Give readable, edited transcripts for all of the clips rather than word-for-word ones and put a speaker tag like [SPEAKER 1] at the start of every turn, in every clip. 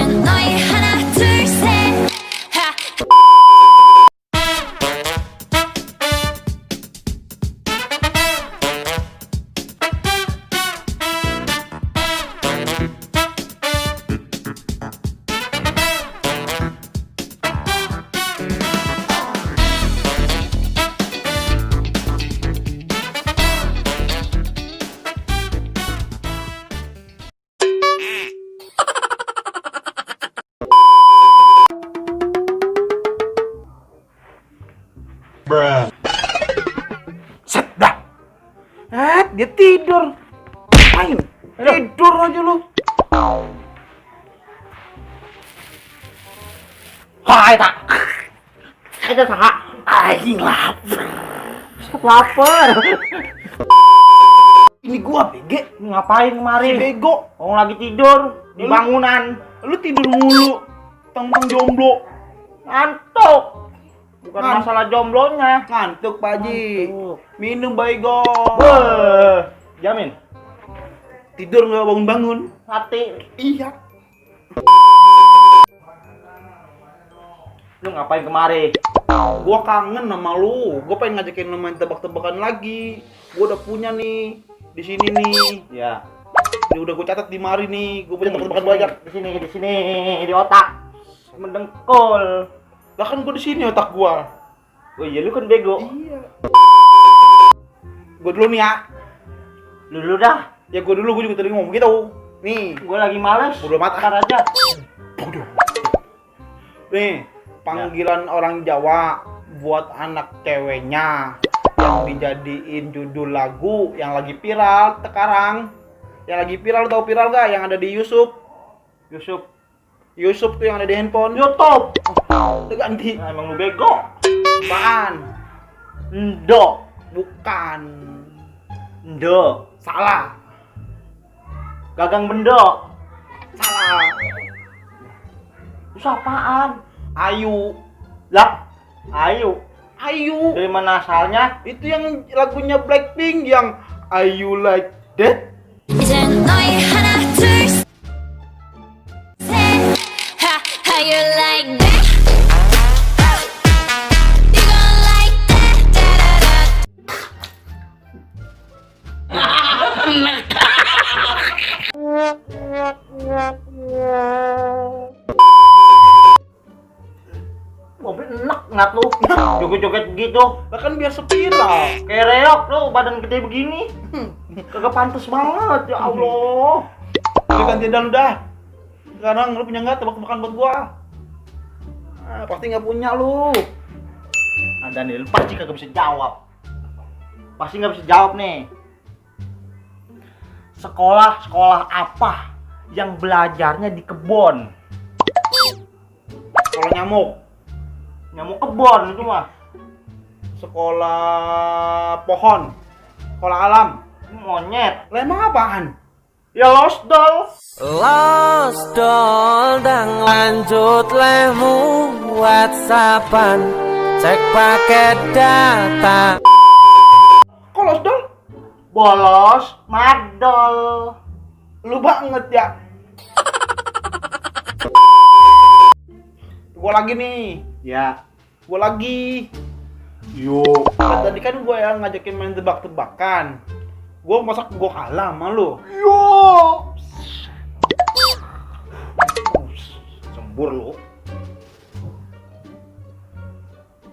[SPEAKER 1] 이젠 너희 하나 둘 셋.
[SPEAKER 2] Set dah. Dia tidur. Ayo, tidur aja lu. Hai tak. Ada tak? Anjing lapar. Lapar. Ini gua BG.
[SPEAKER 3] Ngapain kemari?
[SPEAKER 2] Si bego.
[SPEAKER 3] Orang lagi tidur di bangunan.
[SPEAKER 2] Lu tidur mulu. Tentang jomblo.
[SPEAKER 3] Ngantuk. Bukan
[SPEAKER 2] Ngantuk.
[SPEAKER 3] masalah jomblonya.
[SPEAKER 2] Ngantuk Pak Haji.
[SPEAKER 3] Ngantuk.
[SPEAKER 2] Minum baygon.
[SPEAKER 3] Jamin.
[SPEAKER 2] Tidur nggak bangun-bangun.
[SPEAKER 3] Hati.
[SPEAKER 2] Iya.
[SPEAKER 3] Lu ngapain kemari?
[SPEAKER 2] Gua kangen sama lu. Gua pengen ngajakin lu main tebak-tebakan lagi. Gua udah punya nih di sini nih.
[SPEAKER 3] Ya.
[SPEAKER 2] Ini udah gua catat di mari nih. Gua punya tebak-tebakan
[SPEAKER 3] Di
[SPEAKER 2] banyak.
[SPEAKER 3] di sini, di otak. Mendengkul.
[SPEAKER 2] Lah kan gua di sini otak gua.
[SPEAKER 3] Oh iya, lu kan bego.
[SPEAKER 2] Iya. Gua dulu nih ya.
[SPEAKER 3] Lu dulu dah.
[SPEAKER 2] Ya gua dulu, gua juga tadi ngomong gitu. Nih,
[SPEAKER 3] Gue lagi males.
[SPEAKER 2] bodo amat.
[SPEAKER 3] Ntar aja.
[SPEAKER 2] Bodoh. Nih, panggilan orang Jawa buat anak ceweknya yang dijadiin judul lagu yang lagi viral sekarang. Yang lagi viral, tahu viral gak? Yang ada di YouTube. YouTube tuh yang ada di handphone.
[SPEAKER 3] YouTube.
[SPEAKER 2] Udah ganti.
[SPEAKER 3] Nah, emang lu bego.
[SPEAKER 2] Apaan?
[SPEAKER 3] Ndo.
[SPEAKER 2] Bukan.
[SPEAKER 3] Ndo.
[SPEAKER 2] Salah.
[SPEAKER 3] Gagang bendo.
[SPEAKER 2] Salah.
[SPEAKER 3] Itu apaan?
[SPEAKER 2] Ayu.
[SPEAKER 3] Lah. Ayo.
[SPEAKER 2] Ayu.
[SPEAKER 3] Dari mana asalnya?
[SPEAKER 2] Itu yang lagunya Blackpink yang Ayu Like That.
[SPEAKER 1] 이젠 너희 하나 둘 셋. How you like that? You gon' like that? Da-da-da.
[SPEAKER 3] Mobil enak ngat lu. Joget-joget gitu.
[SPEAKER 2] Lah kan biar spiral.
[SPEAKER 3] Kayak reok lu, badan gede begini. Kagak pantas banget, ya Allah.
[SPEAKER 2] Lu ganti dah lu dah. Sekarang lu punya nggak tebak-tebakan buat gua? Ah, pasti nggak punya lu.
[SPEAKER 3] Ada nih, lu pasti kagak bisa jawab. Pasti nggak bisa jawab nih. Sekolah apa yang belajarnya di kebon?
[SPEAKER 2] Sekolah nyamuk.
[SPEAKER 3] Nyamuk kebon itu mah.
[SPEAKER 2] Sekolah pohon. Sekolah alam.
[SPEAKER 3] Monyet.
[SPEAKER 2] Lah emang apaan?
[SPEAKER 3] Ya Lost Doll.
[SPEAKER 4] Lost doll dan lanjut lemu WhatsAppan cek paket data.
[SPEAKER 2] Kok Lost Doll?
[SPEAKER 3] Bolos, madol.
[SPEAKER 2] Lu banget ya. Gua lagi nih.
[SPEAKER 3] Ya.
[SPEAKER 2] Gua lagi.
[SPEAKER 3] Yuk.
[SPEAKER 2] Kan tadi kan gua yang ngajakin main tebak-tebakan. Gua masak gua kalah sama lu.
[SPEAKER 3] Yo. Sembur lu.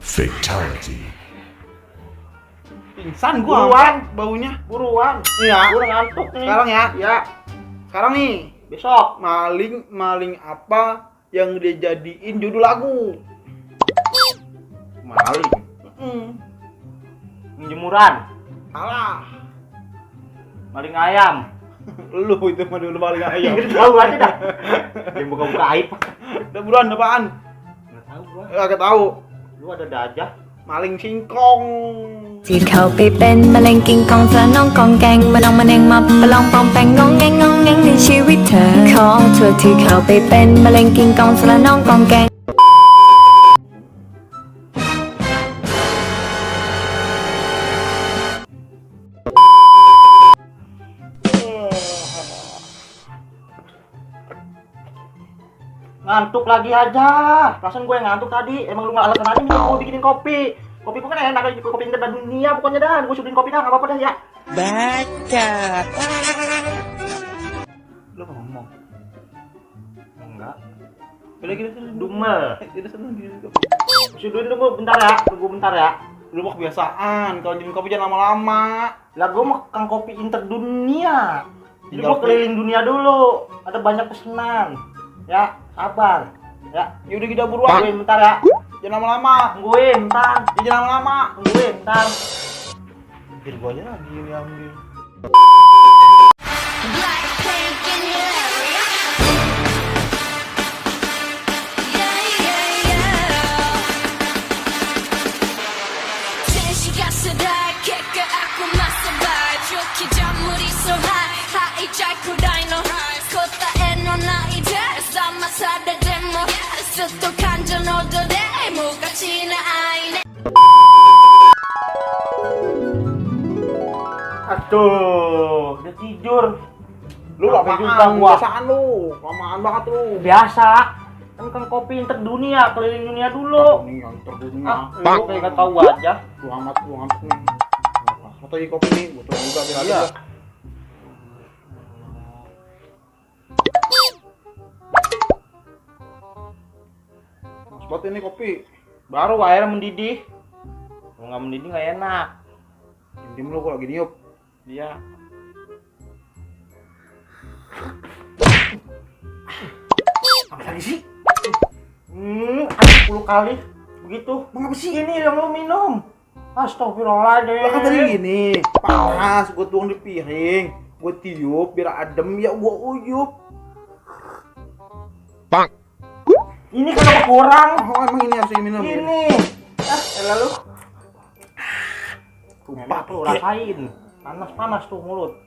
[SPEAKER 5] Fatality.
[SPEAKER 2] Pingsan gua
[SPEAKER 3] Buruan.
[SPEAKER 2] angkat baunya.
[SPEAKER 3] Buruan.
[SPEAKER 2] Iya.
[SPEAKER 3] Gua udah ngantuk nih.
[SPEAKER 2] Sekarang ya.
[SPEAKER 3] Ya.
[SPEAKER 2] Sekarang nih.
[SPEAKER 3] Besok.
[SPEAKER 2] Maling apa yang dia jadiin judul lagu?
[SPEAKER 3] Maling.
[SPEAKER 2] Mm.
[SPEAKER 3] Jemuran.
[SPEAKER 2] Salah.
[SPEAKER 3] Maling ayam.
[SPEAKER 2] Lu itu mah dulu maling ayam.
[SPEAKER 3] Tahu aja dah. Dia buka-buka aib.
[SPEAKER 2] Udah buruan apaan?
[SPEAKER 3] Enggak tahu gua.
[SPEAKER 2] Kagak tahu.
[SPEAKER 3] Lu ada aja.
[SPEAKER 2] Maling singkong.
[SPEAKER 1] 自求被เป็นมะเร็งกินกองเธอน้องกองแกงมาลองมาเน่งมาประลองปองแปงงองแงงงองแงงในชีวิตเธอขอโทษที่เขาไปเป็นมะเร็งกินกองเธอและน้องกองแกง
[SPEAKER 3] Ngantuk lagi aja. Perasaan gue yang ngantuk tadi. Emang lu nggak alasan aja nih gue bikinin kopi. Kopi gue kan enak, kopi yang dunia pokoknya dah. Gue suruhin kopi dah, nggak apa-apa dah ya.
[SPEAKER 4] Bacot.
[SPEAKER 2] Lu ngomong.
[SPEAKER 3] Enggak.
[SPEAKER 2] Udah gini tuh
[SPEAKER 3] Dumel.
[SPEAKER 2] Kita seneng gini.
[SPEAKER 3] Suduhin dulu bentar ya. Tunggu bentar ya.
[SPEAKER 2] Lu mau kebiasaan, kalau minum kopi jangan lama-lama.
[SPEAKER 3] Lah gue mau kang kopi interdunia. Jadi gue keliling dunia dulu. Ada banyak pesanan. Ya, sabar. Ya,
[SPEAKER 2] Ya udah kita buruan.
[SPEAKER 3] tungguin bentar ya.
[SPEAKER 2] Jangan lama-lama.
[SPEAKER 3] Tungguin bentar.
[SPEAKER 2] Ya jangan lama-lama.
[SPEAKER 3] Tungguin bentar.
[SPEAKER 2] Biar gua aja lagi yang ambil.
[SPEAKER 5] Blackpink in your area. Yeah, yeah, yeah. 제시가 쓰다게 aku masih baju 기자물이 so high high 짧고 dino kota eno 나이들 sama sada demo 수도 간전 오더래 무같이 나 아이네.
[SPEAKER 3] Aduh, udah tidur.
[SPEAKER 2] Lu
[SPEAKER 3] Capek juga
[SPEAKER 2] lamaan,
[SPEAKER 3] gua.
[SPEAKER 2] biasaan lu. Lamaan banget lu.
[SPEAKER 3] Biasa. Kan kang kopi interdunia, keliling dunia dulu.
[SPEAKER 2] Ini yang terdunia.
[SPEAKER 3] Ah, lu kayak gak tahu aja.
[SPEAKER 2] Lu amat nih. Atau di kopi nih, butuh juga biar
[SPEAKER 3] Iya.
[SPEAKER 2] ada. Spot ini kopi.
[SPEAKER 3] Baru airnya mendidih. Kalau nggak mendidih nggak enak.
[SPEAKER 2] Diam lu gua lagi niup.
[SPEAKER 3] Iya.
[SPEAKER 2] Apa lagi sih?
[SPEAKER 3] 10 kali begitu.
[SPEAKER 2] Mengapa sih?
[SPEAKER 3] Ini yang lu minum. Astagfirullahaladzim.
[SPEAKER 2] Lah kan tadi gini, panas, gua tuang di piring, gua tiup biar adem ya gua uyup.
[SPEAKER 3] Ini kenapa kurang?
[SPEAKER 2] Oh emang ini harus minum.
[SPEAKER 3] Ini. Lalu.
[SPEAKER 2] Tumpah
[SPEAKER 3] Enak tuh, rasain. Panas-panas tuh mulut.